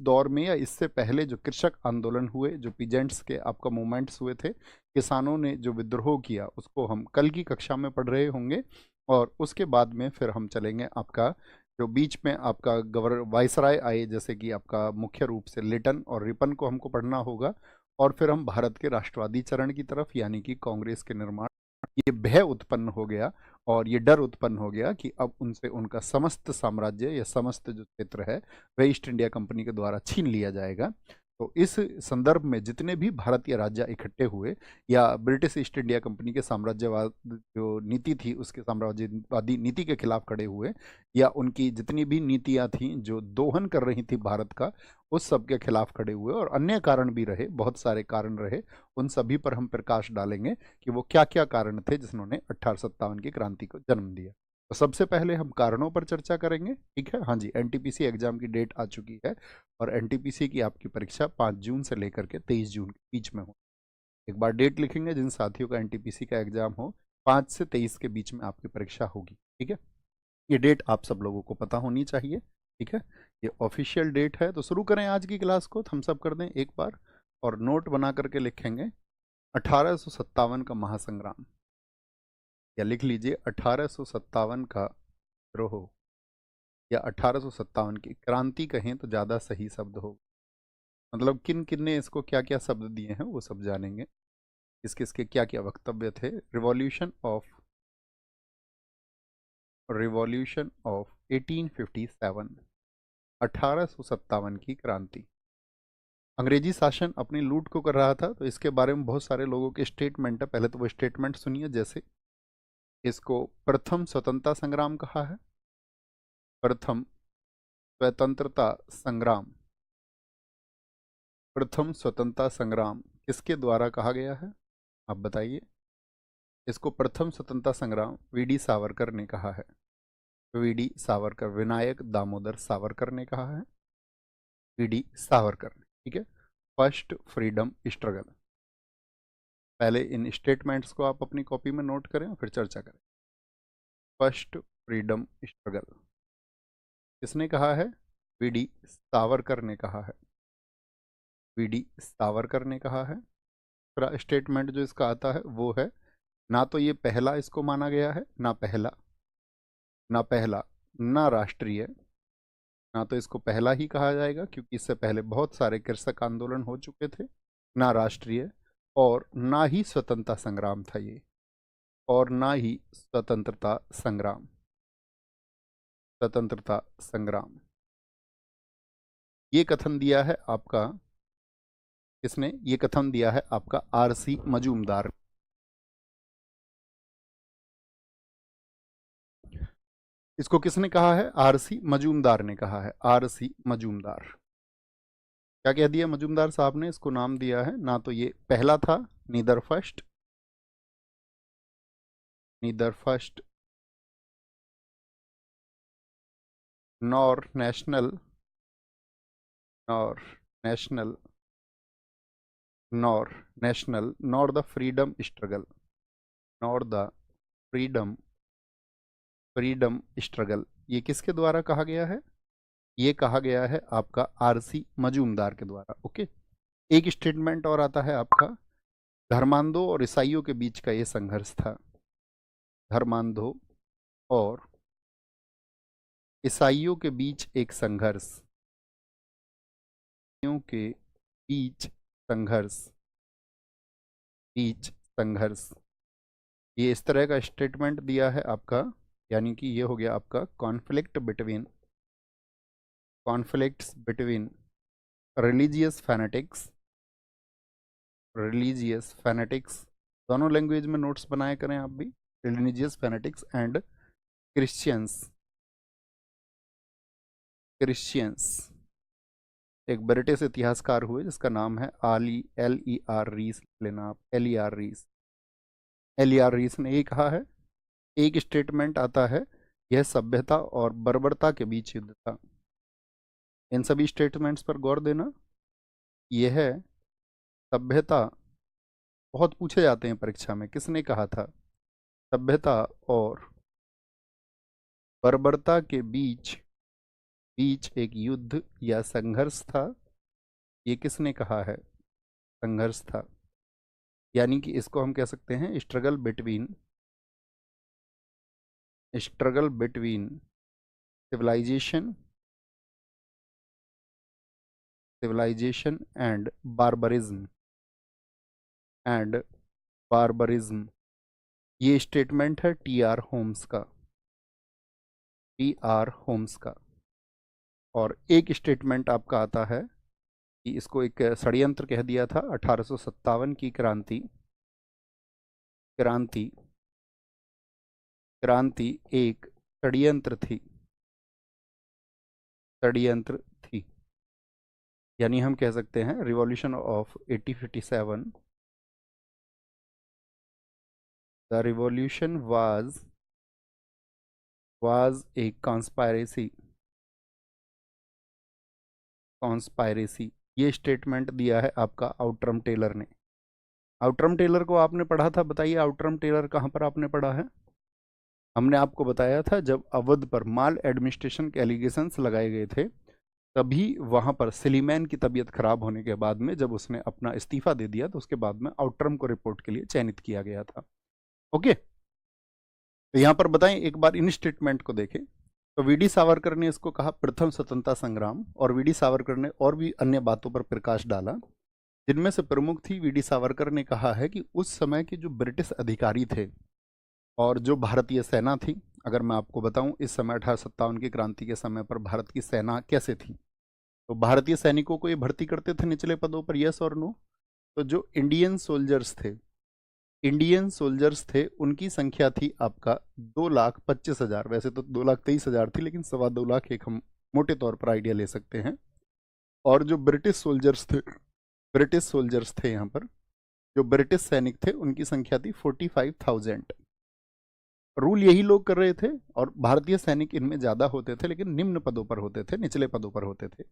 दौर में या इससे पहले जो कृषक आंदोलन हुए, जो पीजेंट्स के आपका मूवमेंट्स हुए थे, किसानों ने जो विद्रोह किया, उसको हम कल की कक्षा में पढ़ रहे होंगे। और उसके बाद में फिर हम चलेंगे आपका जो बीच में आपका वायसराय आए, जैसे कि आपका मुख्य रूप से लिटन और रिपन को हमको पढ़ना होगा। और फिर हम भारत के राष्ट्रवादी चरण की तरफ, यानी कि कांग्रेस के निर्माण, ये भय उत्पन्न हो गया और ये डर उत्पन्न हो गया कि अब उनसे उनका समस्त साम्राज्य या समस्त जो क्षेत्र है वह ईस्ट इंडिया कंपनी के द्वारा छीन लिया जाएगा। तो इस संदर्भ में जितने भी भारतीय राज्य इकट्ठे हुए या ब्रिटिश ईस्ट इंडिया कंपनी के साम्राज्यवाद जो नीति थी उसके साम्राज्यवादी नीति के खिलाफ खड़े हुए, या उनकी जितनी भी नीतियां थीं जो दोहन कर रही थी भारत का, उस सब के खिलाफ खड़े हुए। और अन्य कारण भी रहे, बहुत सारे कारण रहे, उन सभी पर हम प्रकाश डालेंगे कि वो क्या क्या कारण थे जिन्होंने 1857 की क्रांति को जन्म दिया। तो सबसे पहले हम कारणों पर चर्चा करेंगे, ठीक है। हाँ जी, एनटीपीसी एग्जाम की डेट आ चुकी है और एनटीपीसी की आपकी परीक्षा 5 जून से लेकर के 23 जून के बीच में हो। एक बार डेट लिखेंगे, जिन साथियों का एनटीपीसी का एग्जाम हो 5 से 23 के बीच में आपकी परीक्षा होगी, ठीक है। ये डेट आप सब लोगों को पता होनी चाहिए, ठीक है। ये ऑफिशियल डेट है। तो शुरू करें आज की क्लास को, थम्स अप कर दें एक बार और नोट बना करके लिखेंगे 1857 का महासंग्राम, या लिख लीजिए 1857 का विद्रोह, या 1857 की क्रांति कहें तो ज़्यादा सही शब्द हो। मतलब किन किन ने इसको क्या क्या शब्द दिए हैं वो सब जानेंगे, किस किस के क्या क्या वक्तव्य थे। रिवॉल्यूशन ऑफ 1857, 1857 की क्रांति। अंग्रेजी शासन अपनी लूट को कर रहा था, तो इसके बारे में बहुत सारे लोगों के स्टेटमेंट है। पहले तो वो स्टेटमेंट सुनिए, जैसे इसको प्रथम स्वतंत्रता संग्राम कहा है, प्रथम स्वतंत्रता संग्राम। प्रथम स्वतंत्रता संग्राम किसके द्वारा कहा गया है, आप बताइए। इसको प्रथम स्वतंत्रता संग्राम वीडी सावरकर ने कहा है। वीडी सावरकर, विनायक दामोदर सावरकर ने कहा है, वीडी सावरकर ने, ठीक है। First freedom struggle. पहले इन स्टेटमेंट्स को आप अपनी कॉपी में नोट करें, फिर चर्चा करें। फर्स्ट फ्रीडम स्ट्रगल किसने कहा है, वीडी सावरकर ने कहा है, वीडी सावरकर ने कहा है। दूसरा स्टेटमेंट जो इसका आता है वो है, ना तो ये पहला इसको माना गया है, ना पहला, ना राष्ट्रीय, ना तो इसको पहला ही कहा जाएगा क्योंकि इससे पहले बहुत सारे कृषक आंदोलन हो चुके थे, ना राष्ट्रीय, और ना ही स्वतंत्रता संग्राम था ये, और ना ही स्वतंत्रता संग्राम, स्वतंत्रता संग्राम। ये कथन दिया है आपका, किसने ये कथन दिया है, आपका आरसी मजूमदार। इसको किसने कहा है, आरसी मजूमदार ने कहा है, आरसी मजूमदार। क्या कह दिया मजूमदार साहब ने, इसको नाम दिया है, ना तो ये पहला था, neither first, neither first nor national, nor national, nor national, nor the freedom struggle, nor the freedom, freedom struggle. ये किसके द्वारा कहा गया है, ये कहा गया है आपका आरसी मजूमदार के द्वारा, ओके। एक स्टेटमेंट और आता है आपका, धर्मांधों और ईसाइयों के बीच का ये संघर्ष था, धर्मांधों और ईसाइयों के बीच एक संघर्ष, ईसाइयों के बीच संघर्ष, बीच संघर्ष। ये इस तरह का स्टेटमेंट दिया है आपका, यानी कि ये हो गया आपका conflict between, conflicts between religious fanatics, religious fanatics, दोनों लैंग्वेज में नोट्स बनाए करें आप भी, religious fanatics and Christians, Christians. एक ब्रिटिश इतिहासकार हुए जिसका नाम है L E R रीस, लेना आप LER रीस, LER रीस ने ये कहा है। एक स्टेटमेंट आता है, यह सभ्यता और बर्बरता के बीच युद्ध था। इन सभी स्टेटमेंट्स पर गौर देना। यह सभ्यता, बहुत पूछे जाते हैं परीक्षा में, किसने कहा था, सभ्यता और बर्बरता के बीच बीच एक युद्ध या संघर्ष था। ये किसने कहा है? संघर्ष था, यानी कि इसको हम कह सकते हैं struggle between civilisation and barbarism. ये स्टेटमेंट है टी आर होम्स का। और एक स्टेटमेंट आपका आता है कि इसको एक षड्यंत्र कह दिया था। 1857 की क्रांति क्रांति क्रांति एक षड्यंत्र थी। यानी हम कह सकते हैं revolution of 1857, the revolution was a conspiracy. ये स्टेटमेंट दिया है आपका आउटरम टेलर ने। आउटरम टेलर को आपने पढ़ा था, बताइए आउटरम टेलर कहाँ पर आपने पढ़ा है? हमने आपको बताया था जब अवध पर माल एडमिनिस्ट्रेशन के एलिगेशंस लगाए गए थे, तभी वहां पर सिलीमैन की तबीयत खराब होने के बाद में जब उसने अपना इस्तीफा दे दिया तो उसके बाद में आउटरम को रिपोर्ट के लिए चयनित किया गया था। ओके, तो यहां पर बताएं, एक बार इन स्टेटमेंट को देखें। तो वीडी सावरकर ने इसको कहा प्रथम स्वतंत्रता संग्राम, और वीडी सावरकर ने और भी अन्य बातों पर प्रकाश डाला, जिनमें से प्रमुख थी वीडी सावरकर ने कहा है कि उस समय के जो ब्रिटिश अधिकारी थे और जो भारतीय सेना थी, अगर मैं आपको बताऊं इस समय 1857 की क्रांति के समय पर भारत की सेना कैसे थी, तो भारतीय सैनिकों को ये भर्ती करते थे निचले पदों पर, यस और नो? तो जो इंडियन सोल्जर्स थे उनकी संख्या थी आपका 2,25,000। वैसे तो 2,23,000 थी, लेकिन 2.25 लाख एक हम मोटे तौर पर आइडिया ले सकते हैं। और जो ब्रिटिश सोल्जर्स थे यहाँ पर, जो ब्रिटिश सैनिक थे उनकी संख्या थी 45,000। रूल यही लोग कर रहे थे, और भारतीय सैनिक इनमें ज़्यादा होते थे लेकिन निम्न पदों पर होते थे, निचले पदों पर होते थे।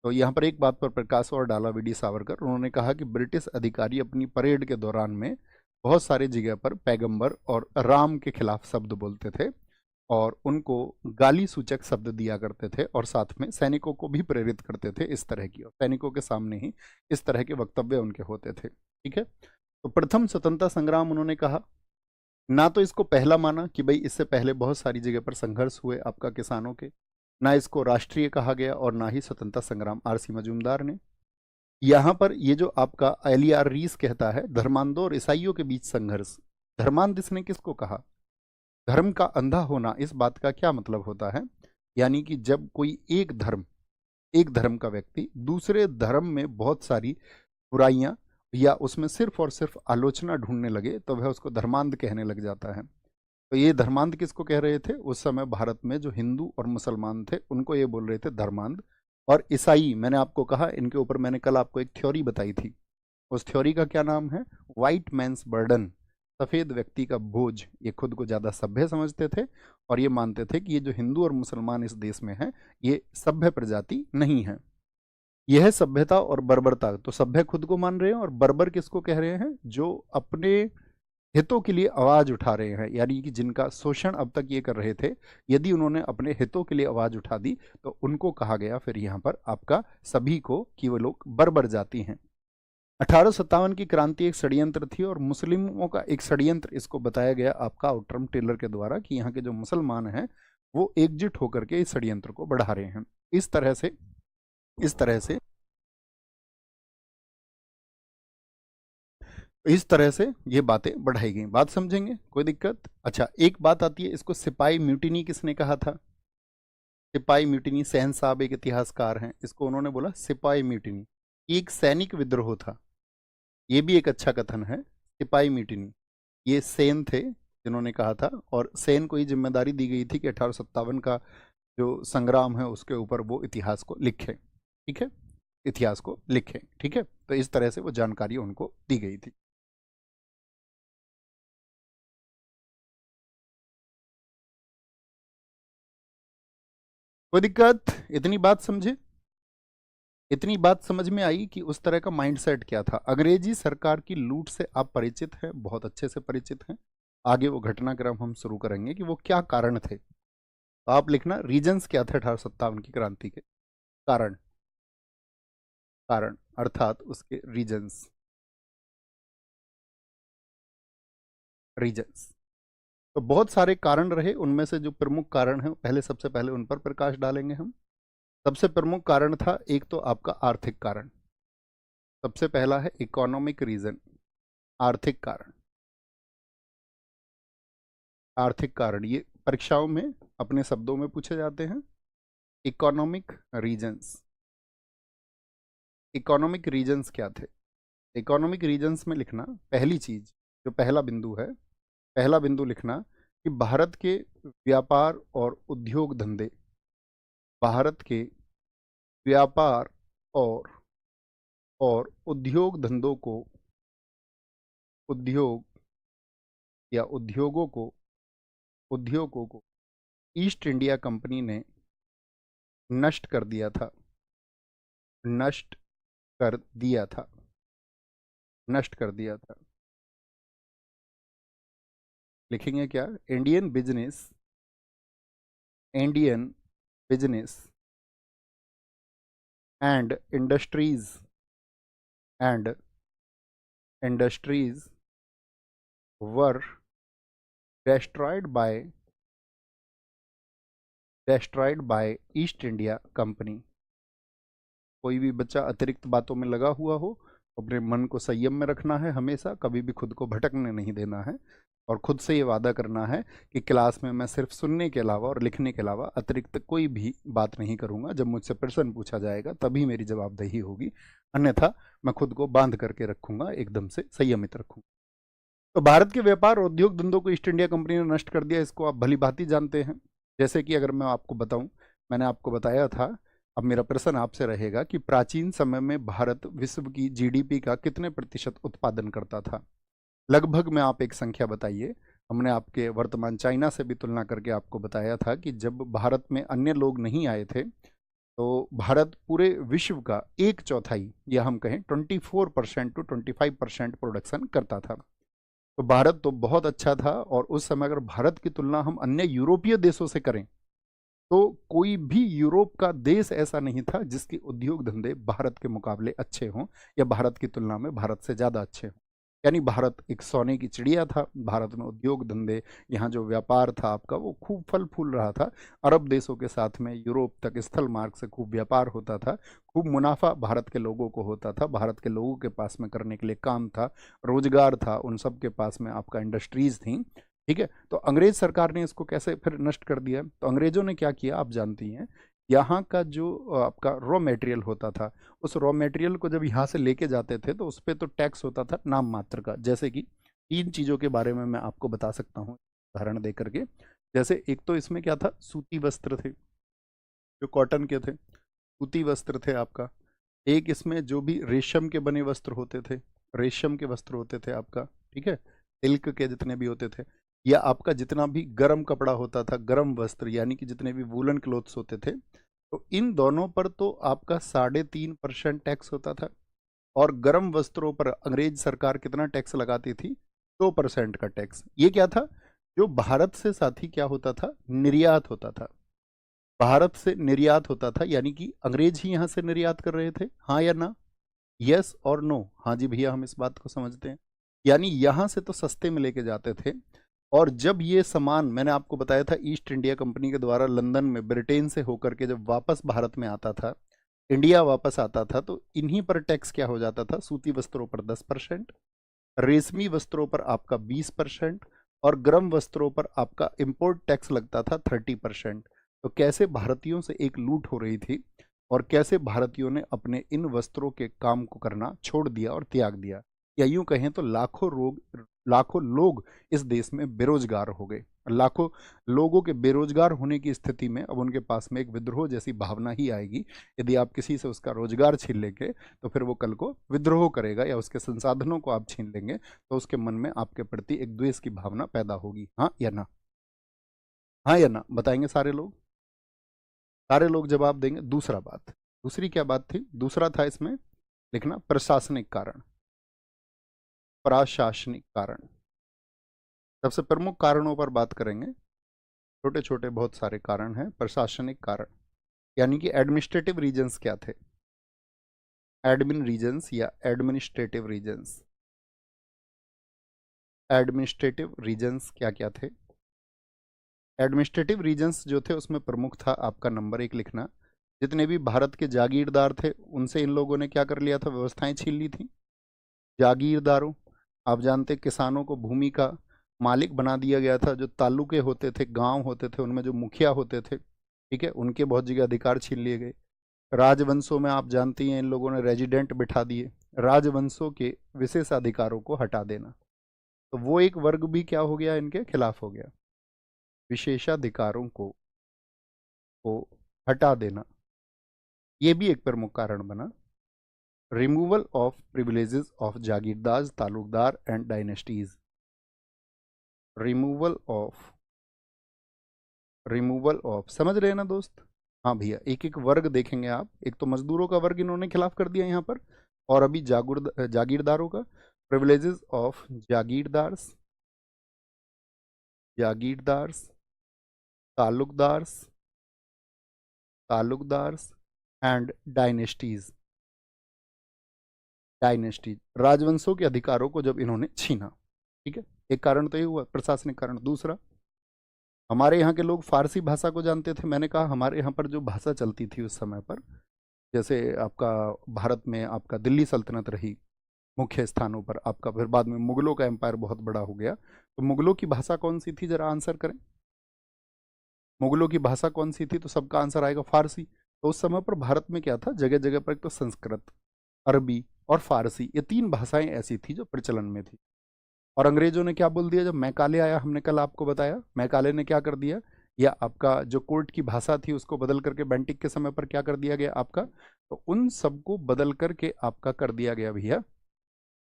तो यहाँ पर एक बात पर प्रकाश और डाला वीडी सावरकर। उन्होंने कहा कि ब्रिटिश अधिकारी अपनी परेड के दौरान में बहुत सारी जगह पर पैगंबर और राम के खिलाफ शब्द बोलते थे और उनको गाली सूचक शब्द दिया करते थे, और साथ में सैनिकों को भी प्रेरित करते थे इस तरह की, और सैनिकों के सामने ही इस तरह के वक्तव्य उनके होते थे। ठीक है, तो प्रथम स्वतंत्रता संग्राम उन्होंने कहा। ना तो इसको पहला माना कि भाई इससे पहले बहुत सारी जगह पर संघर्ष हुए आपका किसानों के, ना इसको राष्ट्रीय कहा गया, और ना ही स्वतंत्रता संग्राम आरसी मजूमदार ने। यहाँ पर ये जो आपका एलियार रीस कहता है धर्मांधों और ईसाइयों के बीच संघर्ष, धर्मांध इसने किसको कहा? धर्म का अंधा होना, इस बात का क्या मतलब होता है? यानी कि जब कोई एक धर्म का व्यक्ति दूसरे धर्म में बहुत सारी बुराइयां या उसमें सिर्फ और सिर्फ आलोचना ढूंढने लगे तो वह उसको धर्मांध कहने लग जाता है। तो ये धर्मांध किसको कह रहे थे? उस समय भारत में जो हिंदू और मुसलमान थे उनको ये बोल रहे थे धर्मांध। और ईसाई, मैंने आपको कहा इनके ऊपर मैंने कल आपको एक थ्योरी बताई थी, उस थ्योरी का क्या नाम है? व्हाइट मैंस बर्डन, सफ़ेद व्यक्ति का बोझ। ये खुद को ज़्यादा सभ्य समझते थे और ये मानते थे कि ये जो हिंदू और मुसलमान इस देश में हैं ये सभ्य प्रजाति नहीं है, यह सभ्यता और बर्बरता। तो सभ्य खुद को मान रहे हैं, और बर्बर किसको कह रहे हैं? जो अपने हितों के लिए आवाज उठा रहे हैं, यानी कि जिनका शोषण अब तक ये कर रहे थे, यदि उन्होंने अपने हितों के लिए आवाज उठा दी तो उनको कहा गया फिर यहाँ पर आपका सभी को कि वो लोग बर्बर जाति हैं। 1857 की क्रांति एक षड्यंत्र थी, और मुस्लिमों का एक षड्यंत्र इसको बताया गया आपका आउटरम टेलर के द्वारा कि यहाँ के जो मुसलमान हैं वो एकजुट होकर के इस षड्यंत्र को बढ़ा रहे हैं। इस तरह से ये बातें बढ़ाई गई। बात समझेंगे? कोई दिक्कत? अच्छा, एक बात आती है, इसको सिपाही म्यूटिनी किसने कहा था? सिपाही म्यूटिनी, सहन साहब एक इतिहासकार हैं, इसको उन्होंने बोला सिपाही म्यूटिनी, एक सैनिक विद्रोह था। ये भी एक अच्छा कथन है, सिपाही म्यूटिनी। ये सेन थे जिन्होंने कहा था, और सेन को ही जिम्मेदारी दी गई थी कि 1857 का जो संग्राम है उसके ऊपर वो इतिहास को लिखे। ठीक है, इतिहास को लिखे। ठीक है, तो इस तरह से वो जानकारी उनको दी गई थी। कोई दिक्कत? इतनी बात समझे? इतनी बात समझ में आई कि उस तरह का माइंडसेट क्या था। अंग्रेजी सरकार की लूट से आप परिचित हैं, बहुत अच्छे से परिचित हैं। आगे वो घटनाक्रम हम शुरू करेंगे कि वो क्या कारण थे। तो आप लिखना रीजन्स क्या थे 1857 की क्रांति के कारण, कारण अर्थात उसके रीजन्स, रीजन्स। तो बहुत सारे कारण रहे, उनमें से जो प्रमुख कारण है पहले, सबसे पहले उन पर प्रकाश डालेंगे हम। सबसे प्रमुख कारण था एक तो आपका आर्थिक कारण, सबसे पहला है इकोनॉमिक रीजन, आर्थिक कारण। आर्थिक कारण ये परीक्षाओं में अपने शब्दों में पूछे जाते हैं, इकोनॉमिक रीजन्स। इकोनॉमिक रीजन्स क्या थे? इकोनॉमिक रीजन्स में लिखना पहली चीज, जो पहला बिंदु है, पहला बिंदु लिखना कि भारत के व्यापार और उद्योग धंधे, भारत के व्यापार और उद्योग धंधों को, उद्योग या उद्योगों को ईस्ट इंडिया कंपनी ने नष्ट कर दिया था, नष्ट कर दिया था, नष्ट कर दिया था। लिखेंगे क्या? Indian business, Indian business and and industries were destroyed by east India company. कोई भी बच्चा अतिरिक्त बातों में लगा हुआ हो, अपने मन को संयम में रखना है हमेशा, कभी भी खुद को भटकने नहीं देना है, और खुद से ये वादा करना है कि क्लास में मैं सिर्फ सुनने के अलावा और लिखने के अलावा अतिरिक्त कोई भी बात नहीं करूंगा। जब मुझसे प्रश्न पूछा जाएगा तभी मेरी जवाबदेही होगी, अन्यथा मैं खुद को बांध करके रखूंगा, एकदम से संयमित रखूंगा। तो भारत के व्यापार और उद्योग धंधों को ईस्ट इंडिया कंपनी ने नष्ट कर दिया, इसको आप भली भांति जानते हैं। जैसे कि अगर मैं आपको बताऊं, मैंने आपको बताया था, अब मेरा प्रश्न आपसे रहेगा कि प्राचीन समय में भारत विश्व की जीडीपी का कितने प्रतिशत उत्पादन करता था? लगभग में आप एक संख्या बताइए। हमने आपके वर्तमान चाइना से भी तुलना करके आपको बताया था कि जब भारत में अन्य लोग नहीं आए थे तो भारत पूरे विश्व का एक चौथाई, या हम कहें 24% to 25% प्रोडक्शन करता था। तो भारत तो बहुत अच्छा था, और उस समय अगर भारत की तुलना हम अन्य यूरोपीय देशों से करें तो कोई भी यूरोप का देश ऐसा नहीं था जिसके उद्योग धंधे भारत के मुकाबले अच्छे हों, या भारत की तुलना में भारत से ज़्यादा अच्छे हों। यानी भारत एक सोने की चिड़िया था। भारत में उद्योग धंधे, यहाँ जो व्यापार था आपका, वो खूब फल फूल रहा था। अरब देशों के साथ में यूरोप तक स्थल मार्ग से खूब व्यापार होता था, खूब मुनाफा भारत के लोगों को होता था, भारत के लोगों के पास में करने के लिए काम था, रोजगार था, उन सब के पास में आपका इंडस्ट्रीज थी। ठीक है, तो अंग्रेज सरकार ने इसको कैसे फिर नष्ट कर दिया? तो अंग्रेजों ने क्या किया आप जानती हैं, यहाँ का जो आपका रॉ मटेरियल होता था, उस रॉ मटेरियल को जब यहाँ से लेके जाते थे तो उस पर तो टैक्स होता था नाम मात्र का। जैसे कि तीन चीज़ों के बारे में मैं आपको बता सकता हूँ उदाहरण दे करके। जैसे एक तो इसमें क्या था, सूती वस्त्र थे जो कॉटन के थे, सूती वस्त्र थे आपका। एक इसमें जो भी रेशम के बने वस्त्र होते थे, रेशम के वस्त्र होते थे आपका, ठीक है, सिल्क के जितने भी होते थे, या आपका जितना भी गर्म कपड़ा होता था, गर्म वस्त्र, यानी कि जितने भी वूलन क्लोथ्स होते थे, तो इन दोनों पर तो आपका 3.5% टैक्स होता था। और गर्म वस्त्रों पर अंग्रेज सरकार कितना टैक्स लगाती थी? 2% का टैक्स। ये क्या था? जो भारत से साथी क्या होता था, निर्यात होता था, भारत से निर्यात होता था, यानी कि अंग्रेज ही यहाँ से निर्यात कर रहे थे। हाँ या ना? यस और नो? हाँ जी भैया, हम इस बात को समझते हैं। यानी यहाँ से तो सस्ते में लेके जाते थे, और जब ये सामान, मैंने आपको बताया था, ईस्ट इंडिया कंपनी के द्वारा लंदन में ब्रिटेन से होकर के जब वापस भारत में आता था, इंडिया वापस आता था, तो इन्हीं पर टैक्स क्या हो जाता था? सूती वस्त्रों पर 10%, रेशमी वस्त्रों पर आपका 20%, और गर्म वस्त्रों पर आपका इंपोर्ट टैक्स लगता था 30%। तो कैसे भारतीयों से एक लूट हो रही थी, और कैसे भारतीयों ने अपने इन वस्त्रों के काम को करना छोड़ दिया और त्याग दिया, या यूं कहें तो लाखों लोग इस देश में बेरोजगार हो गए। लाखों लोगों के बेरोजगार होने की स्थिति में अब उनके पास में एक विद्रोह जैसी भावना ही आएगी। यदि आप किसी से उसका रोजगार छीन लेंगे तो फिर वो कल को विद्रोह करेगा, या उसके संसाधनों को आप छीन लेंगे तो उसके मन में आपके प्रति एक द्वेष की भावना पैदा होगी। हाँ या ना? हाँ या ना बताएंगे सारे लोग? सारे लोग जवाब देंगे। दूसरा बात, दूसरी क्या बात थी? दूसरा था इसमें लिखना प्रशासनिक कारण, प्रशासनिक कारण। सबसे प्रमुख कारणों पर बात करेंगे। छोटे छोटे बहुत सारे कारण हैं, प्रशासनिक कारण, यानी कि एडमिनिस्ट्रेटिव रीजन्स क्या थे, एडमिन रीजन्स या एडमिनिस्ट्रेटिव रीजन्स, एडमिनिस्ट्रेटिव रीजन्स क्या क्या थे। एडमिनिस्ट्रेटिव रीजन्स जो थे उसमें प्रमुख था आपका नंबर 1 लिखना, जितने भी भारत के जागीरदार थे उनसे इन लोगों ने क्या कर लिया था, व्यवस्थाएं छीन ली थी। जागीरदारों, आप जानते किसानों को भूमि का मालिक बना दिया गया था। जो तालुके होते थे, गांव होते थे, उनमें जो मुखिया होते थे, ठीक है, उनके बहुत जगह अधिकार छीन लिए गए। राजवंशों में आप जानती हैं इन लोगों ने रेजिडेंट बिठा दिए, राजवंशों के विशेषाधिकारों को हटा देना, तो वो एक वर्ग भी क्या हो गया, इनके खिलाफ हो गया, विशेषाधिकारों को हटा देना, ये भी एक प्रमुख कारण बना। Removal of privileges of jagirdar, talukdar and dynasties, removal of समझ रहे हैं ना दोस्त। हाँ भैया, एक एक वर्ग देखेंगे आप, एक तो मजदूरों का वर्ग इन्होंने खिलाफ कर दिया यहाँ पर, और अभी जागीरदारों का, privileges of jagirdars, jagirdars, talukdars, talukdars and dynasties, dynasties, राजवंशों के अधिकारों को जब इन्होंने छीना, ठीक है, एक कारण तो ये हुआ प्रशासनिक कारण। दूसरा, हमारे यहाँ के लोग फारसी भाषा को जानते थे। मैंने कहा हमारे यहाँ पर जो भाषा चलती थी उस समय पर, जैसे आपका भारत में आपका दिल्ली सल्तनत रही मुख्य स्थानों पर, आपका फिर बाद में मुगलों का एम्पायर बहुत बड़ा हो गया, तो मुगलों की भाषा कौन सी थी, जरा आंसर करें, मुगलों की भाषा कौन सी थी, तो सबका आंसर आएगा फारसी। तो उस समय पर भारत में क्या था, जगह जगह पर एक तो संस्कृत, अरबी और फारसी, ये 3 भाषाएं ऐसी थी जो प्रचलन में थी। और अंग्रेजों ने क्या बोल दिया, जब मैकाले आया, हमने कल आपको बताया, मैकाले ने क्या कर दिया, या आपका जो कोर्ट की भाषा थी उसको बदल करके बेंटिक के समय पर क्या कर दिया गया आपका, तो उन सबको बदल करके आपका कर दिया गया भैया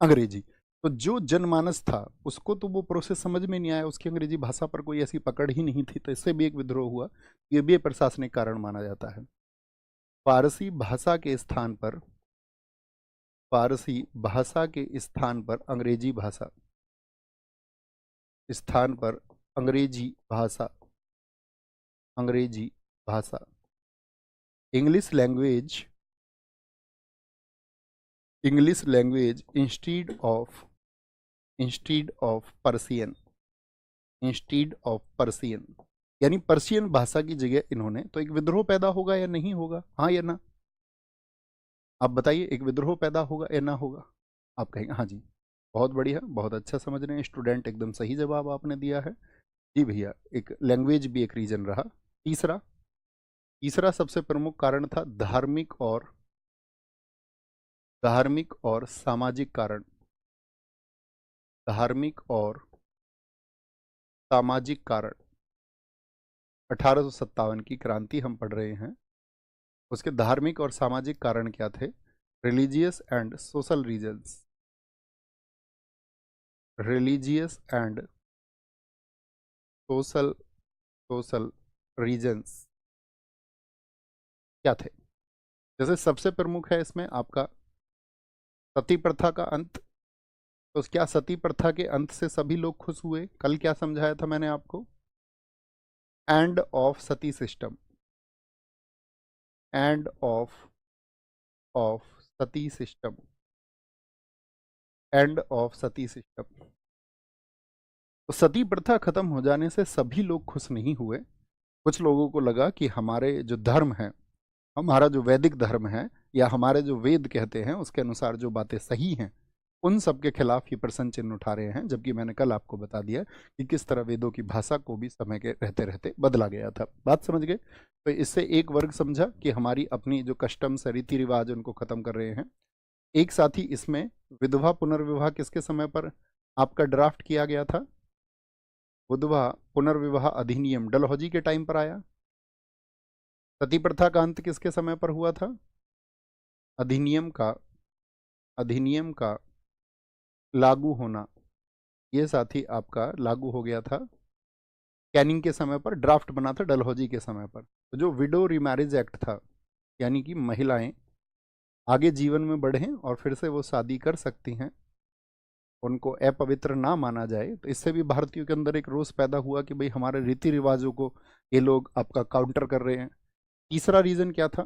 अंग्रेजी। तो जो जनमानस था उसको तो वो प्रोसेस समझ में नहीं आया, उसकी अंग्रेजी भाषा पर कोई ऐसी पकड़ ही नहीं थी, तो इससे भी एक विद्रोह हुआ। ये भी एक प्रशासनिक कारण माना जाता है। फारसी भाषा के स्थान पर, फारसी भाषा के स्थान पर अंग्रेजी भाषा, स्थान पर अंग्रेजी भाषा, अंग्रेजी भाषा, English language, English language instead of Persian, instead of Persian, यानी पर्शियन भाषा की जगह इन्होंने, तो एक विद्रोह पैदा होगा या नहीं होगा, हाँ या ना, आप बताइए, एक विद्रोह पैदा होगा या ना होगा, आप कहेंगे हाँ जी। बहुत बढ़िया, बहुत अच्छा समझ रहे हैं स्टूडेंट, एकदम सही जवाब आपने दिया है जी भैया, एक लैंग्वेज भी एक रीजन रहा। तीसरा, तीसरा सबसे प्रमुख कारण था धार्मिक और सामाजिक कारण, धार्मिक और सामाजिक कारण। 1857 की क्रांति हम पढ़ रहे हैं, उसके धार्मिक और सामाजिक कारण क्या थे, religious and social reasons, religious and social social reasons क्या थे। जैसे सबसे प्रमुख है इसमें आपका सती प्रथा का अंत, तो क्या सती प्रथा के अंत से सभी लोग खुश हुए, कल क्या समझाया था मैंने आपको, end of Sati system, end of Sati system, end of Sati system. तो सती प्रथा खत्म हो जाने से सभी लोग खुश नहीं हुए, कुछ लोगों को लगा कि हमारे जो धर्म है, हमारा जो वैदिक धर्म है, या हमारे जो वेद कहते हैं उसके अनुसार जो बातें सही हैं, उन सब के खिलाफ ये प्रश्न चिन्ह उठा रहे हैं। जबकि मैंने कल आपको बता दिया कि किस तरह वेदों की भाषा को भी समय के रहते रहते बदला गया था। बात समझ गए। तो इससे एक वर्ग समझा कि हमारी अपनी जो कस्टम्स रीति रिवाज उनको खत्म कर रहे हैं। एक साथ ही इसमें विधवा पुनर्विवाह किसके समय पर आपका ड्राफ्ट किया गया था, विधवा पुनर्विवाह अधिनियम डलहौजी के टाइम पर आया। सती प्रथा का अंत किसके समय पर हुआ था, अधिनियम का लागू होना, ये साथ ही आपका लागू हो गया था कैनिंग के समय पर, ड्राफ्ट बना था डलहौजी के समय पर। तो जो विडो रिमैरिज एक्ट था, यानी कि महिलाएं आगे जीवन में बढ़ें और फिर से वो शादी कर सकती हैं, उनको अपवित्र ना माना जाए, तो इससे भी भारतीयों के अंदर एक रोष पैदा हुआ कि भाई हमारे रीति रिवाजों को ये लोग आपका काउंटर कर रहे हैं। तीसरा रीजन क्या था?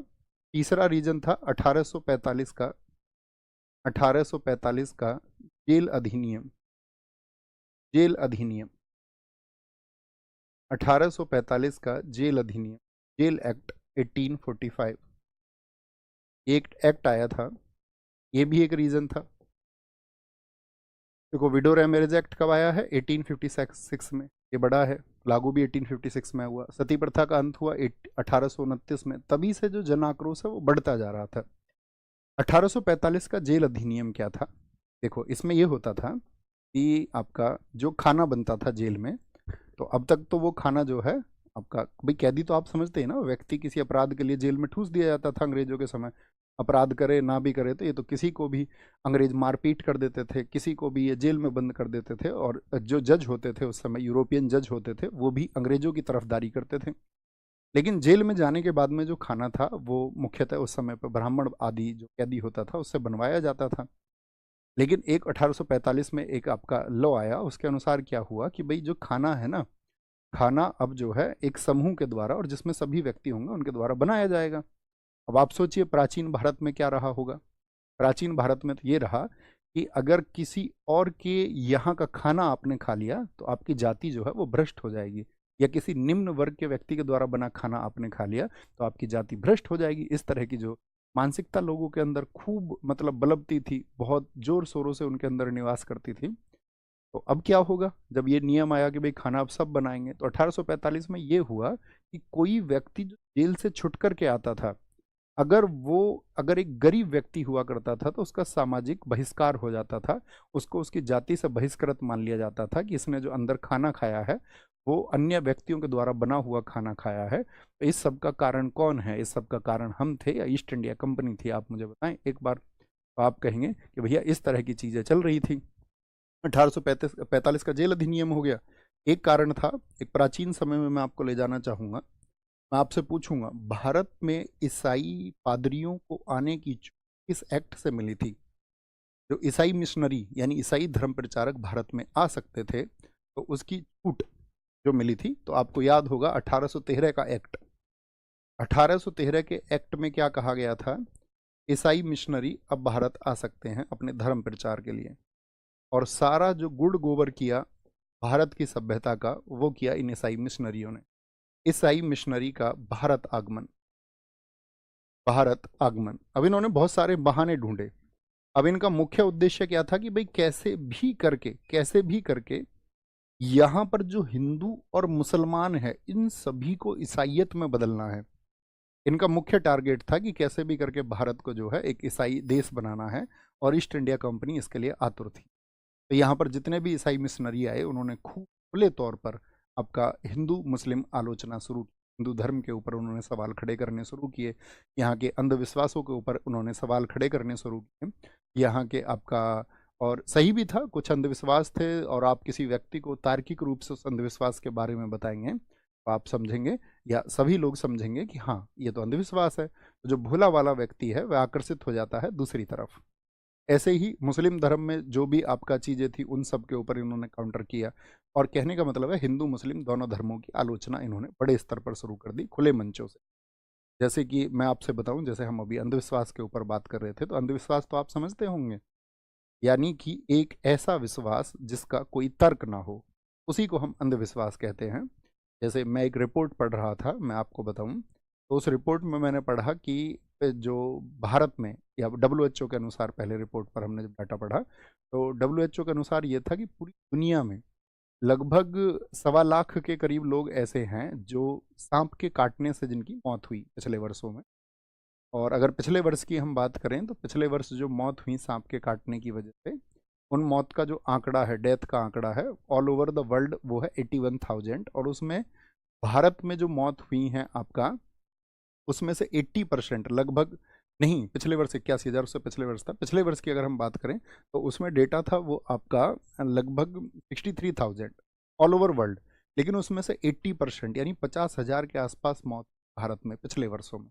तीसरा रीजन था 1845 का जेल अधिनियम। जेल अधिनियम 1845 का जेल अधिनियम, जेल एक्ट 1845, एक एक्ट आया था, ये भी एक रीजन था। देखो विडो मैरिज एक्ट कब आया है? 1856 में, ये बड़ा है, लागू भी 1856 में हुआ। सती प्रथा का अंत हुआ 1829 में। तभी से जो जन आक्रोश है वो बढ़ता जा रहा था। 1845 का जेल अधिनियम क्या था? देखो इसमें ये होता था कि आपका जो खाना बनता था जेल में, तो अब तक तो वो खाना जो है आपका, भाई कैदी तो आप समझते हैं ना, व्यक्ति किसी अपराध के लिए जेल में ठूस दिया जाता था अंग्रेजों के समय। अपराध करे ना भी करे तो ये तो किसी को भी अंग्रेज मारपीट कर देते थे, किसी को भी ये जेल में बंद कर देते थे। और जो जज होते थे उस समय, यूरोपियन जज होते थे, वो भी अंग्रेजों की तरफदारी करते थे। लेकिन जेल में जाने के बाद में जो खाना था वो मुख्यतः उस समय पर ब्राह्मण आदि जो कैदी होता था उससे बनवाया जाता था। लेकिन एक 1845 में एक आपका लॉ आया, उसके अनुसार क्या हुआ कि भाई जो खाना है ना, खाना अब जो है एक समूह के द्वारा, और जिसमें सभी व्यक्ति होंगे उनके द्वारा बनाया जाएगा। अब आप सोचिए प्राचीन भारत में क्या रहा होगा। प्राचीन भारत में तो ये रहा कि अगर किसी और के यहाँ का खाना आपने खा लिया तो आपकी जाति जो है वो भ्रष्ट हो जाएगी, या किसी निम्न वर्ग के व्यक्ति के द्वारा बना खाना आपने खा लिया तो आपकी जाति भ्रष्ट हो जाएगी। इस तरह की जो मानसिकता लोगों के अंदर खूब मतलब बलबती थी, बहुत जोर शोरों से उनके अंदर निवास करती थी। तो अब क्या होगा जब ये नियम आया कि भाई खाना अब सब बनाएंगे? तो 1845 में ये हुआ कि कोई व्यक्ति जो जेल से छुट करके आता था, अगर एक गरीब व्यक्ति हुआ करता था तो उसका सामाजिक बहिष्कार हो जाता था, उसको उसकी जाति से बहिष्कृत मान लिया जाता था कि इसने जो अंदर खाना खाया है वो अन्य व्यक्तियों के द्वारा बना हुआ खाना खाया है। तो इस सब का कारण कौन है? इस सब का कारण हम थे या ईस्ट इंडिया कंपनी थी? आप मुझे बताएं एक बार। तो आप कहेंगे कि भैया इस तरह की चीजें चल रही थी। 1845 का जेल अधिनियम हो गया, एक कारण था। एक प्राचीन समय में मैं आपको ले जाना चाहूंगा। मैं आपसे पूछूंगा भारत में ईसाई पादरियों को आने की छूट किस एक्ट से मिली थी? जो ईसाई मिशनरी यानी ईसाई धर्म प्रचारक भारत में आ सकते थे तो उसकी छूट जो मिली थी, तो आपको याद होगा 1813 का एक्ट। 1813 के एक्ट में क्या कहा गया था? ईसाई मिशनरी अब भारत आ सकते हैं अपने धर्म प्रचार के लिए, और सारा जो गुड़ गोबर किया भारत की सभ्यता का वो किया इन ईसाई मिशनरियों ने। ईसाई मिशनरी का भारत आगमन, भारत आगमन। अब इन्होंने बहुत सारे बहाने ढूंढे। अब इनका मुख्य उद्देश्य क्या था कि भाई कैसे भी करके यहाँ पर जो हिंदू और मुसलमान है इन सभी को ईसाइयत में बदलना है। इनका मुख्य टारगेट था कि कैसे भी करके भारत को जो है एक ईसाई देश बनाना है, और ईस्ट इंडिया कंपनी इसके लिए आतुर थी। तो यहाँ पर जितने भी ईसाई मिशनरी आए उन्होंने खूब खुले तौर पर आपका हिंदू मुस्लिम आलोचना शुरू की। हिंदू धर्म के ऊपर उन्होंने सवाल खड़े करने शुरू किए, यहाँ के अंधविश्वासों के ऊपर उन्होंने सवाल खड़े करने शुरू किए, यहाँ के आपका। और सही भी था, कुछ अंधविश्वास थे, और आप किसी व्यक्ति को तार्किक रूप से उस अंधविश्वास के बारे में बताएंगे तो आप समझेंगे, या सभी लोग समझेंगे कि हाँ ये तो अंधविश्वास है। तो जो भोला वाला व्यक्ति है वह आकर्षित हो जाता है दूसरी तरफ। ऐसे ही मुस्लिम धर्म में जो भी आपका चीज़ें थी उन सब के ऊपर इन्होंने काउंटर किया। और कहने का मतलब है हिंदू मुस्लिम दोनों धर्मों की आलोचना इन्होंने बड़े स्तर पर शुरू कर दी, खुले मंचों से। जैसे कि मैं आपसे बताऊं, जैसे हम अभी अंधविश्वास के ऊपर बात कर रहे थे, तो अंधविश्वास तो आप समझते होंगे, यानी कि एक ऐसा विश्वास जिसका कोई तर्क ना हो, उसी को हम अंधविश्वास कहते हैं। जैसे मैं एक रिपोर्ट पढ़ रहा था, मैं आपको बताऊं, तो उस रिपोर्ट में मैंने पढ़ा कि जो भारत में, या WHO के अनुसार, पहले रिपोर्ट पर हमने जब डाटा पढ़ा तो WHO के अनुसार ये था कि पूरी दुनिया में लगभग 1.25 लाख के करीब लोग ऐसे हैं जो सांप के काटने से जिनकी मौत हुई पिछले वर्षों में। और अगर पिछले वर्ष की हम बात करें तो पिछले वर्ष जो मौत हुई सांप के काटने की वजह से, उन मौत का जो आंकड़ा है, डेथ का आंकड़ा है ऑल ओवर द वर्ल्ड, वो है 81,000। और उसमें भारत में जो मौत हुई हैं आपका, उसमें से 80% लगभग, नहीं पिछले वर्ष 81,000, उससे पिछले वर्ष था, पिछले वर्ष की अगर हम बात करें तो उसमें डेटा था वो आपका लगभग 63,000 ऑल ओवर वर्ल्ड। लेकिन उसमें से 80% यानी 50,000 के आसपास मौत भारत में पिछले वर्षों में।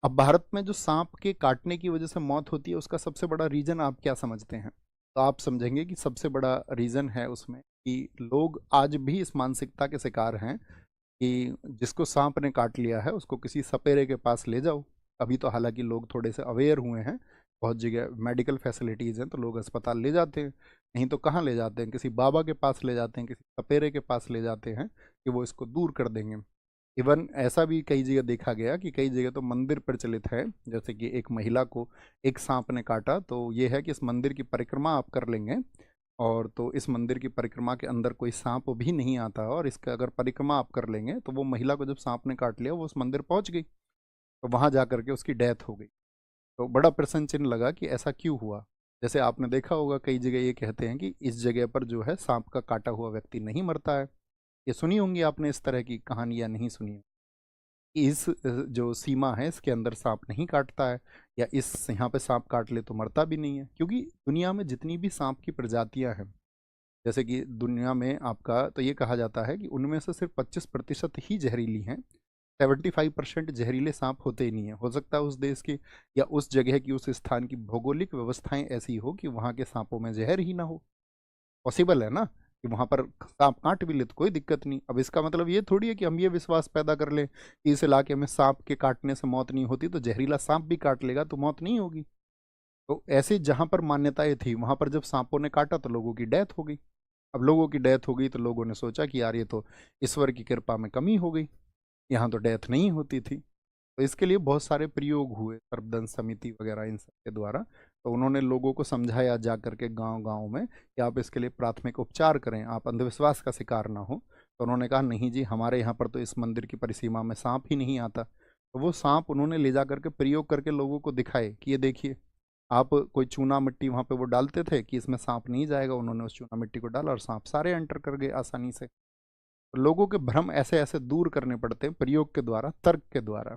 अब भारत में जो सांप के काटने की वजह से मौत होती है उसका सबसे बड़ा रीजन आप क्या समझते हैं? तो आप समझेंगे कि सबसे बड़ा रीज़न है उसमें कि लोग आज भी इस मानसिकता के शिकार हैं कि जिसको सांप ने काट लिया है उसको किसी सपेरे के पास ले जाओ। अभी तो हालांकि लोग थोड़े से अवेयर हुए हैं, बहुत जगह मेडिकल फैसिलिटीज़ हैं तो लोग अस्पताल ले जाते हैं, नहीं तो कहाँ ले जाते हैं, किसी बाबा के पास ले जाते हैं, किसी सपेरे के पास ले जाते हैं कि वो इसको दूर कर देंगे। इवन ऐसा भी कई जगह देखा गया कि कई जगह तो मंदिर प्रचलित है, जैसे कि एक महिला को एक सांप ने काटा तो ये है कि इस मंदिर की परिक्रमा आप कर लेंगे और तो इस मंदिर की परिक्रमा के अंदर कोई सांप भी नहीं आता, और इसका अगर परिक्रमा आप कर लेंगे तो वो महिला को जब सांप ने काट लिया वो उस मंदिर पहुंच गई, तो वहां जा करके उसकी डेथ हो गई। तो बड़ा प्रश्न चिन्ह लगा कि ऐसा क्यों हुआ। जैसे आपने देखा होगा कई जगह ये कहते हैं कि इस जगह पर जो है सांप का काटा हुआ व्यक्ति नहीं मरता है। ये सुनी होंगी आपने इस तरह की कहानी या नहीं सुनी? इस जो सीमा है इसके अंदर सांप नहीं काटता है, या इस यहाँ पे सांप काट ले तो मरता भी नहीं है, क्योंकि दुनिया में जितनी भी सांप की प्रजातियां हैं, जैसे कि दुनिया में आपका तो ये कहा जाता है कि उनमें से सिर्फ 25% ही जहरीली हैं। 75% जहरीले सांप होते ही नहीं है। हो सकता है उस देश की या उस जगह की उस स्थान की भौगोलिक व्यवस्थाएं ऐसी हो कि वहाँ के सांपों में जहर ही ना हो। पॉसिबल है ना कि वहां पर सांप काट भी ले तो कोई दिक्कत नहीं। अब इसका मतलब ये थोड़ी है कि हम ये विश्वास पैदा कर लें कि इस इलाके में सांप के काटने से मौत नहीं होती तो जहरीला सांप भी काट लेगा तो मौत नहीं होगी। तो ऐसे जहां पर मान्यताएं थी वहां पर जब सांपों ने काटा तो लोगों की डेथ हो गई। अब लोगों की डेथ हो गई तो लोगों ने सोचा कि यार ये तो ईश्वर की कृपा में कमी हो गई, यहाँ तो डेथ नहीं होती थी। तो इसके लिए बहुत सारे प्रयोग हुए सर्वदन समिति वगैरह इन सब के द्वारा। तो उन्होंने लोगों को समझाया जा करके गांव गांव में कि आप इसके लिए प्राथमिक उपचार करें, आप अंधविश्वास का शिकार ना हो। तो उन्होंने कहा नहीं जी, हमारे यहाँ पर तो इस मंदिर की परिसीमा में सांप ही नहीं आता। तो वो सांप उन्होंने ले जा करके प्रयोग करके लोगों को दिखाए कि ये देखिए, आप कोई चूना मिट्टी वहाँ पे वो डालते थे कि इसमें सांप नहीं जाएगा, उन्होंने उस चूना मिट्टी को डाला और सांप सारे एंटर कर गए आसानी से। तो लोगों के भ्रम ऐसे ऐसे दूर करने पड़ते हैं प्रयोग के द्वारा, तर्क के द्वारा।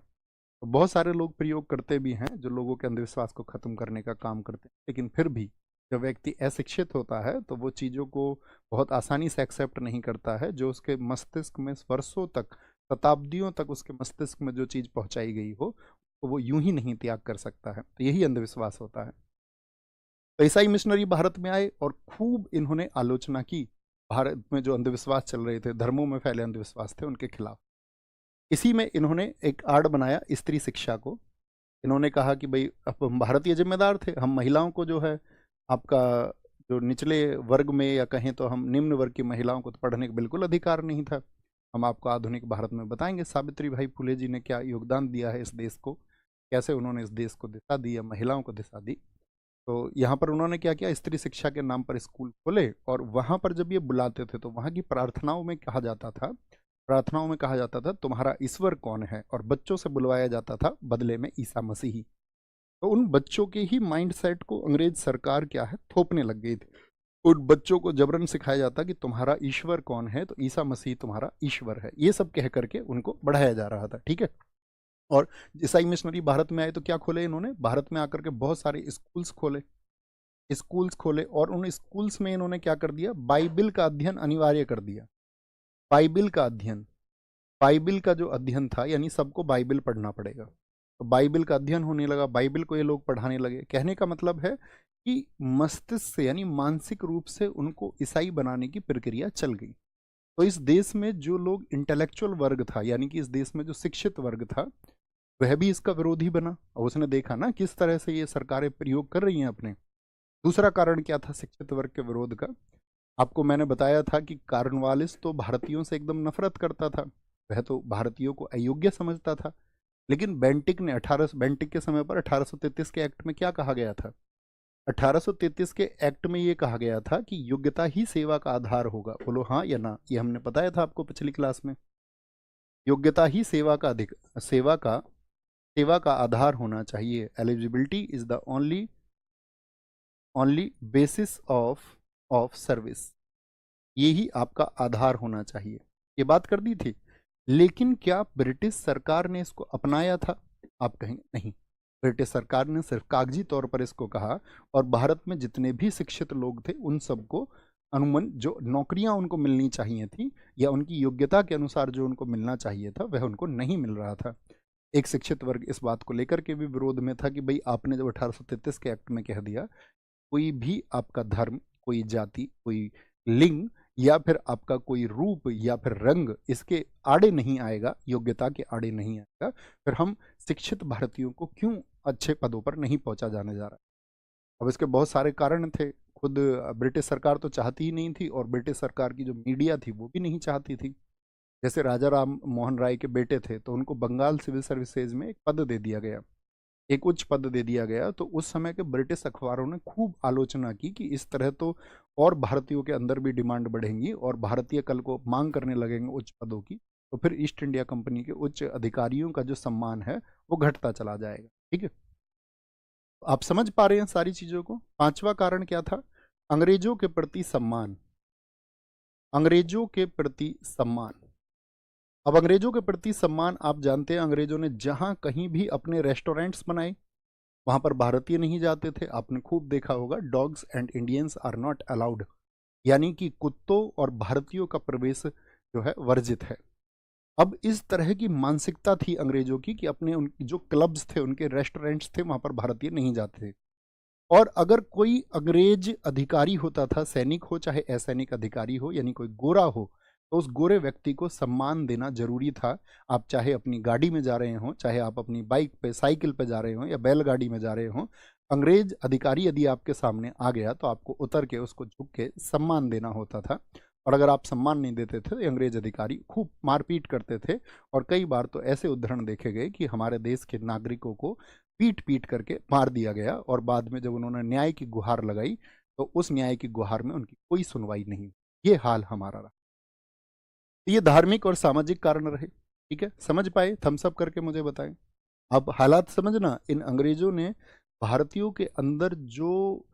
तो बहुत सारे लोग प्रयोग करते भी हैं जो लोगों के अंधविश्वास को खत्म करने का काम करते हैं, लेकिन फिर भी जब व्यक्ति अशिक्षित होता है तो वो चीज़ों को बहुत आसानी से एक्सेप्ट नहीं करता है। जो उसके मस्तिष्क में वर्षों तक, शताब्दियों तक उसके मस्तिष्क में जो चीज़ पहुंचाई गई हो तो वो यूं ही नहीं त्याग कर सकता है। तो यही अंधविश्वास होता है। तो ईसाई मिशनरी भारत में आए और खूब इन्होंने आलोचना की भारत में जो अंधविश्वास चल रहे थे, धर्मों में फैले अंधविश्वास थे उनके खिलाफ। इसी में इन्होंने एक आड़ बनाया स्त्री शिक्षा को। इन्होंने कहा कि भाई अब हम भारतीय जिम्मेदार थे, हम महिलाओं को जो है आपका जो निचले वर्ग में या कहें तो हम निम्न वर्ग की महिलाओं को तो पढ़ने का बिल्कुल अधिकार नहीं था। हम आपको आधुनिक भारत में बताएंगे सावित्री भाई फुले जी ने क्या योगदान दिया है इस देश को, कैसे उन्होंने इस देश को दिशा दी या महिलाओं को दिशा दी। तो यहाँ पर उन्होंने क्या किया, स्त्री शिक्षा के नाम पर स्कूल खोले और वहाँ पर जब ये बुलाते थे तो वहाँ की प्रार्थनाओं में कहा जाता था, तुम्हारा ईश्वर कौन है, और बच्चों से बुलवाया जाता था बदले में ईसा मसीही। तो उन बच्चों के ही माइंड सेट को अंग्रेज सरकार क्या है थोपने लग गई थी। उन बच्चों को जबरन सिखाया जाता कि तुम्हारा ईश्वर कौन है, तो ईसा मसीह तुम्हारा ईश्वर है, ये सब कह करके उनको बढ़ाया जा रहा था। ठीक है। और ईसाई मिशनरी भारत में आए तो क्या खोले इन्होंने, भारत में आकर के बहुत सारे स्कूल्स खोले और उन स्कूल्स में इन्होंने क्या कर दिया, बाइबिल का अध्ययन अनिवार्य कर दिया। बाइबिल का अध्ययन, बाइबिल का जो अध्ययन था यानी सबको बाइबिल पढ़ना पड़ेगा, तो बाइबिल का अध्ययन होने लगा, बाइबिल को ये लोग पढ़ाने लगे। कहने का मतलब है कि मस्तिष्क से यानी मानसिक रूप से उनको ईसाई बनाने की प्रक्रिया चल गई। तो इस देश में जो लोग इंटेलेक्चुअल वर्ग था यानी कि इस देश में जो शिक्षित वर्ग था वह भी इसका विरोधी बना, और उसने देखा ना किस तरह से ये सरकारें प्रयोग कर रही हैं अपने। दूसरा कारण क्या था शिक्षित वर्ग के विरोध का, आपको मैंने बताया था कि कार्नवालिस तो भारतीयों से एकदम नफरत करता था, वह तो भारतीयों को अयोग्य समझता था। लेकिन बेंटिक के समय पर 1833 के एक्ट में क्या कहा गया था, 1833 के एक्ट में ये कहा गया था कि योग्यता ही सेवा का आधार होगा। बोलो हाँ या ना, ये हमने बताया था आपको पिछली क्लास में। योग्यता ही सेवा का आधार होना चाहिए। Eligibility is the only basis of service, यही आपका आधार होना चाहिए। ये बात कर दी थी। लेकिन क्या ब्रिटिश सरकार ने इसको अपनाया था? आप कहेंगे नहीं, ब्रिटिश सरकार ने सिर्फ कागजी तौर पर इसको कहा, और भारत में जितने भी शिक्षित लोग थे उन सबको अनुमन जो नौकरियां उनको मिलनी चाहिए थी या उनकी योग्यता के अनुसार जो उनको मिलना चाहिए था वह उनको नहीं मिल रहा था। एक शिक्षित वर्ग इस बात को लेकर के भी विरोध में था कि भाई आपने जब 1833 के एक्ट में कह दिया कोई भी आपका धर्म, कोई जाति, कोई लिंग या फिर आपका कोई रूप या फिर रंग इसके आड़े नहीं आएगा, योग्यता के आड़े नहीं आएगा, फिर हम शिक्षित भारतीयों को क्यों अच्छे पदों पर नहीं पहुंचा जाने जा रहा है। अब इसके बहुत सारे कारण थे। खुद ब्रिटिश सरकार तो चाहती ही नहीं थी, और ब्रिटिश सरकार की जो मीडिया थी वो भी नहीं चाहती थी। जैसे राजा राम मोहन राय के बेटे थे, तो उनको बंगाल सिविल सर्विसेज में एक पद दे दिया गया, एक उच्च पद दे दिया गया। तो उस समय के ब्रिटिश अखबारों ने खूब आलोचना की कि इस तरह तो और भारतीयों के अंदर भी डिमांड बढ़ेंगी और भारतीय कल को मांग करने लगेंगे उच्च पदों की, तो फिर ईस्ट इंडिया कंपनी के उच्च अधिकारियों का जो सम्मान है वो घटता चला जाएगा। ठीक है, आप समझ पा रहे हैं सारी चीजों को। पांचवा कारण क्या था? अंग्रेजों के प्रति सम्मान। अंग्रेजों के प्रति सम्मान। अब अंग्रेजों के प्रति सम्मान, आप जानते हैं अंग्रेजों ने जहां कहीं भी अपने रेस्टोरेंट्स बनाए वहां पर भारतीय नहीं जाते थे। आपने खूब देखा होगा, dogs and Indians are not allowed, यानी कि कुत्तों और भारतीयों का प्रवेश जो है वर्जित है। अब इस तरह की मानसिकता थी अंग्रेजों की कि अपने उन जो क्लब्स थे, उनके रेस्टोरेंट्स थे, वहां पर भारतीय नहीं जाते थे। और अगर कोई अंग्रेज अधिकारी होता था, सैनिक हो चाहे असैनिक अधिकारी हो, यानी कोई गोरा हो, तो उस गोरे व्यक्ति को सम्मान देना जरूरी था। आप चाहे अपनी गाड़ी में जा रहे हो, चाहे आप अपनी बाइक पे, साइकिल पे जा रहे हो या बैलगाड़ी में जा रहे हो, अंग्रेज अधिकारी यदि आपके सामने आ गया तो आपको उतर के उसको झुक के सम्मान देना होता था। और अगर आप सम्मान नहीं देते थे तो अंग्रेज अधिकारी खूब मारपीट करते थे। और कई बार तो ऐसे उदाहरण देखे गए कि हमारे देश के नागरिकों को पीट पीट करके मार दिया गया, और बाद में जब उन्होंने न्याय की गुहार लगाई तो उस न्याय की गुहार में उनकी कोई सुनवाई नहीं। ये हाल हमारा रहा। तो ये धार्मिक और सामाजिक कारण रहे। ठीक है, समझ पाए? थम्स अप करके मुझे बताएं। अब हालात समझना, इन अंग्रेजों ने भारतीयों के अंदर जो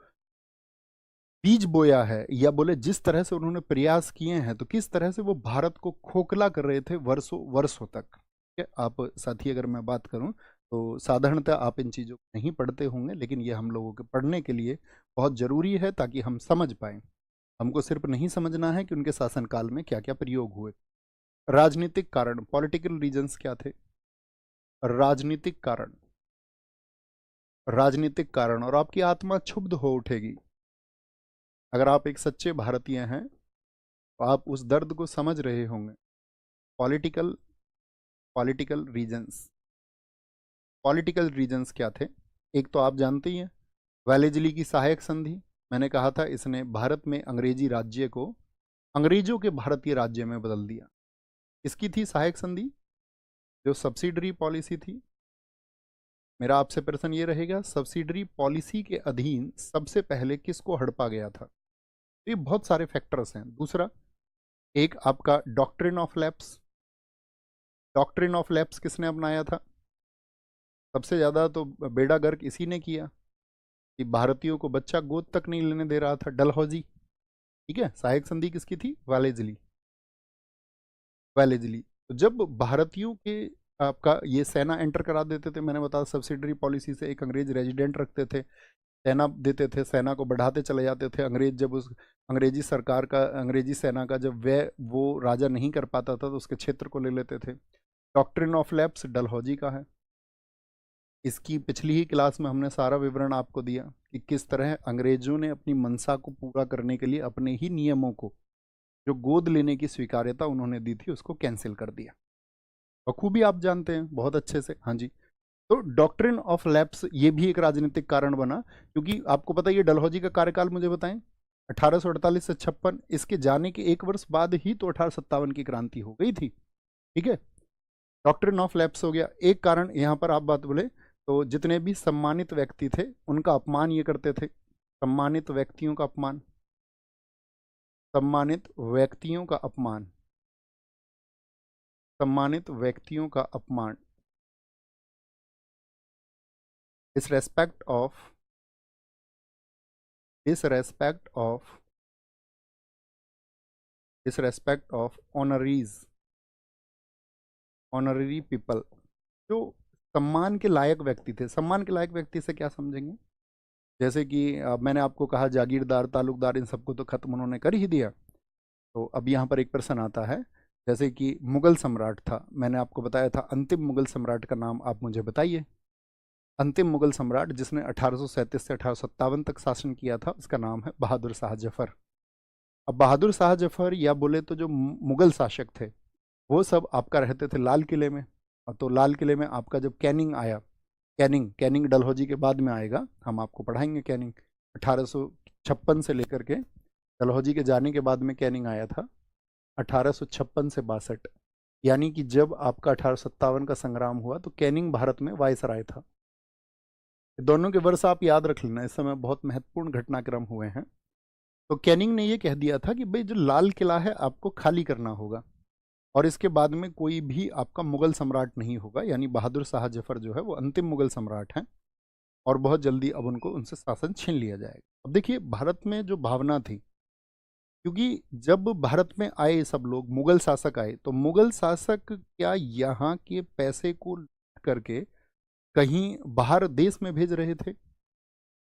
बीज बोया है, या बोले जिस तरह से उन्होंने प्रयास किए हैं, तो किस तरह से वो भारत को खोखला कर रहे थे वर्षों वर्षों तक। ठीक है, आप साथी अगर मैं बात करूं तो साधारणतः आप इन चीज़ों को नहीं पढ़ते होंगे, लेकिन ये हम लोगों के पढ़ने के लिए बहुत ज़रूरी है ताकि हम समझ पाएं। हमको सिर्फ नहीं समझना है कि उनके शासनकाल में क्या क्या प्रयोग हुए। राजनीतिक कारण, पॉलिटिकल रीजंस क्या थे? राजनीतिक कारण, राजनीतिक कारण। और आपकी आत्मा क्षुब्ध हो उठेगी अगर आप एक सच्चे भारतीय हैं, तो आप उस दर्द को समझ रहे होंगे। Political political reasons, political reasons क्या थे? एक तो आप जानते ही हैं, वेलेजली की सहायक संधि। मैंने कहा था इसने भारत में अंग्रेजी राज्य को अंग्रेजों के भारतीय राज्य में बदल दिया। इसकी थी सहायक संधि, जो सब्सिडरी पॉलिसी थी। मेरा आपसे प्रश्न ये रहेगा, सब्सिडरी पॉलिसी के अधीन सबसे पहले किसको हड़पा गया था? तो ये बहुत सारे फैक्टर्स हैं। दूसरा, एक आपका doctrine of lapse. Doctrine of lapse किसने अपनाया था? सबसे ज़्यादा तो बेड़ा गर्क इसी ने किया कि भारतीयों को बच्चा गोद तक नहीं लेने दे रहा था, डलहौजी। ठीक है, सहायक संधि किसकी थी? वालेजली। वालेजली। तो जब भारतीयों के आपका ये सेना एंटर करा देते थे, मैंने बताया सब्सिडरी पॉलिसी से एक अंग्रेज रेजिडेंट रखते थे, सेना देते थे, सेना को बढ़ाते चले जाते थे। अंग्रेज जब उस अंग्रेजी सरकार का, अंग्रेजी सेना का जब व्यय वो राजा नहीं कर पाता था तो उसके क्षेत्र को ले लेते थे। डॉक्ट्रिन ऑफ लैप्स डलहौजी का है। इसकी पिछली ही क्लास में हमने सारा विवरण आपको दिया कि किस तरह अंग्रेजों ने अपनी मंशा को पूरा करने के लिए अपने ही नियमों को, जो गोद लेने की स्वीकार्यता उन्होंने दी थी, उसको कैंसिल कर दिया। बखूबी आप जानते हैं बहुत अच्छे से। हाँ जी, तो डॉक्ट्रिन ऑफ लैप्स ये भी एक राजनीतिक कारण बना, क्योंकि आपको पता है ये डलहौजी का कार्यकाल मुझे बताएं 1848 से 56, इसके जाने के एक वर्ष बाद ही तो 1857 की क्रांति हो गई थी। ठीक है, डॉक्ट्रिन ऑफ लैप्स हो गया एक कारण। यहाँ पर आप बात बोले तो जितने भी सम्मानित व्यक्ति थे उनका अपमान ये करते थे। सम्मानित व्यक्तियों का अपमान, सम्मानित व्यक्तियों का अपमान, सम्मानित व्यक्तियों का अपमान, disrespect of, disrespect of, disrespect of ऑनरीज, honorary people. जो सम्मान के लायक व्यक्ति थे। सम्मान के लायक व्यक्ति से क्या समझेंगे? जैसे कि मैंने आपको कहा जागीरदार, तालुकदार, इन सबको तो खत्म उन्होंने कर ही दिया। तो अब यहाँ पर एक प्रश्न आता है, जैसे कि मुगल सम्राट था, मैंने आपको बताया था अंतिम मुगल सम्राट का नाम आप मुझे बताइए। अंतिम मुगल सम्राट जिसने 1837 से 1857 तक शासन किया था, उसका नाम है बहादुर शाह जफर। अब बहादुर शाह जफर या बोले तो जो मुगल शासक थे वो सब आपका रहते थे लाल किले में। तो लाल किले में आपका जब कैनिंग आया, कैनिंग कैनिंग डलहौजी के बाद में आएगा, हम आपको पढ़ाएंगे कैनिंग। 1856 से लेकर के डलहौजी के जाने के बाद में कैनिंग आया था 1856 से 62, यानी कि जब आपका 1857 का संग्राम हुआ तो कैनिंग भारत में वायसराय था। दोनों के वर्ष आप याद रख लेना, इस समय बहुत महत्वपूर्ण घटनाक्रम हुए हैं। तो कैनिंग ने यह कह दिया था कि भाई जो लाल किला है आपको खाली करना होगा और इसके बाद में कोई भी आपका मुगल सम्राट नहीं होगा, यानी बहादुर शाह जफर जो है वो अंतिम मुगल सम्राट हैं और बहुत जल्दी अब उनको उनसे शासन छीन लिया जाएगा। अब देखिए भारत में जो भावना थी, क्योंकि जब भारत में आए सब लोग, मुगल शासक आए, तो मुगल शासक क्या यहाँ के पैसे को लूट करके कहीं बाहर देश में भेज रहे थे?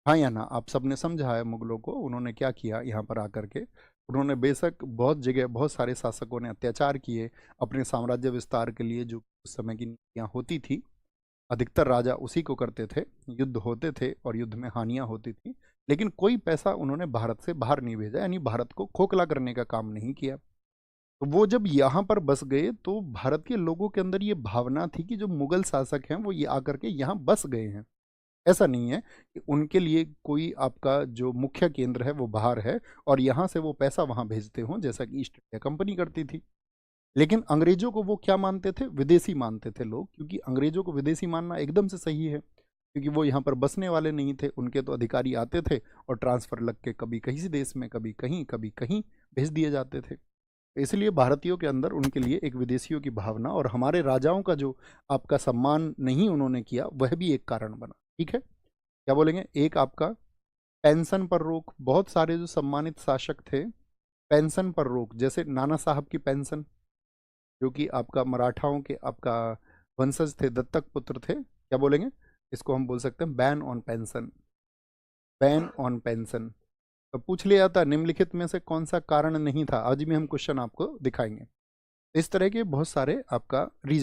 हाँ या ना? आप सबने समझा है मुगलों को उन्होंने क्या किया यहाँ पर आकर के। उन्होंने बेशक बहुत जगह बहुत सारे शासकों ने अत्याचार किए अपने साम्राज्य विस्तार के लिए, जो उस समय की नीतियाँ होती थी अधिकतर राजा उसी को करते थे, युद्ध होते थे और युद्ध में हानियां होती थी, लेकिन कोई पैसा उन्होंने भारत से बाहर नहीं भेजा, यानी भारत को खोखला करने का काम नहीं किया। तो वो जब यहाँ पर बस गए तो भारत के लोगों के अंदर ये भावना थी कि जो मुगल शासक हैं वो ये आकर के यहाँ बस गए हैं। ऐसा नहीं है कि उनके लिए कोई आपका जो मुख्य केंद्र है वो बाहर है और यहाँ से वो पैसा वहाँ भेजते हों, जैसा कि ईस्ट इंडिया कंपनी करती थी। लेकिन अंग्रेजों को वो क्या मानते थे? विदेशी मानते थे लोग, क्योंकि अंग्रेजों को विदेशी मानना एकदम से सही है, क्योंकि वो यहाँ पर बसने वाले नहीं थे। उनके तो अधिकारी आते थे और ट्रांसफ़र लग के कभी कहीं देश में, कभी कहीं भेज दिए जाते थे। इसलिए भारतीयों के अंदर उनके लिए एक विदेशियों की भावना और हमारे राजाओं का जो आपका सम्मान नहीं उन्होंने किया, वह भी एक कारण बना। ठीक है, क्या बोलेंगे? एक आपका पेंशन पर रोक, बहुत सारे जो सम्मानित शासक थे पेंशन पर रोक, जैसे नाना साहब की पेंशन जो कि आपका मराठाओं के आपका वंशज थे, दत्तक पुत्र थे, क्या बोलेंगे इसको? हम बोल सकते हैं ban on pension, ban on pension. तो पूछ लिया था निम्नलिखित में से कौन सा कारण नहीं था, आज भी हम क्वेश्चन आपको दिखाएंगे। इस तरह के बहुत सारे आपका रीजन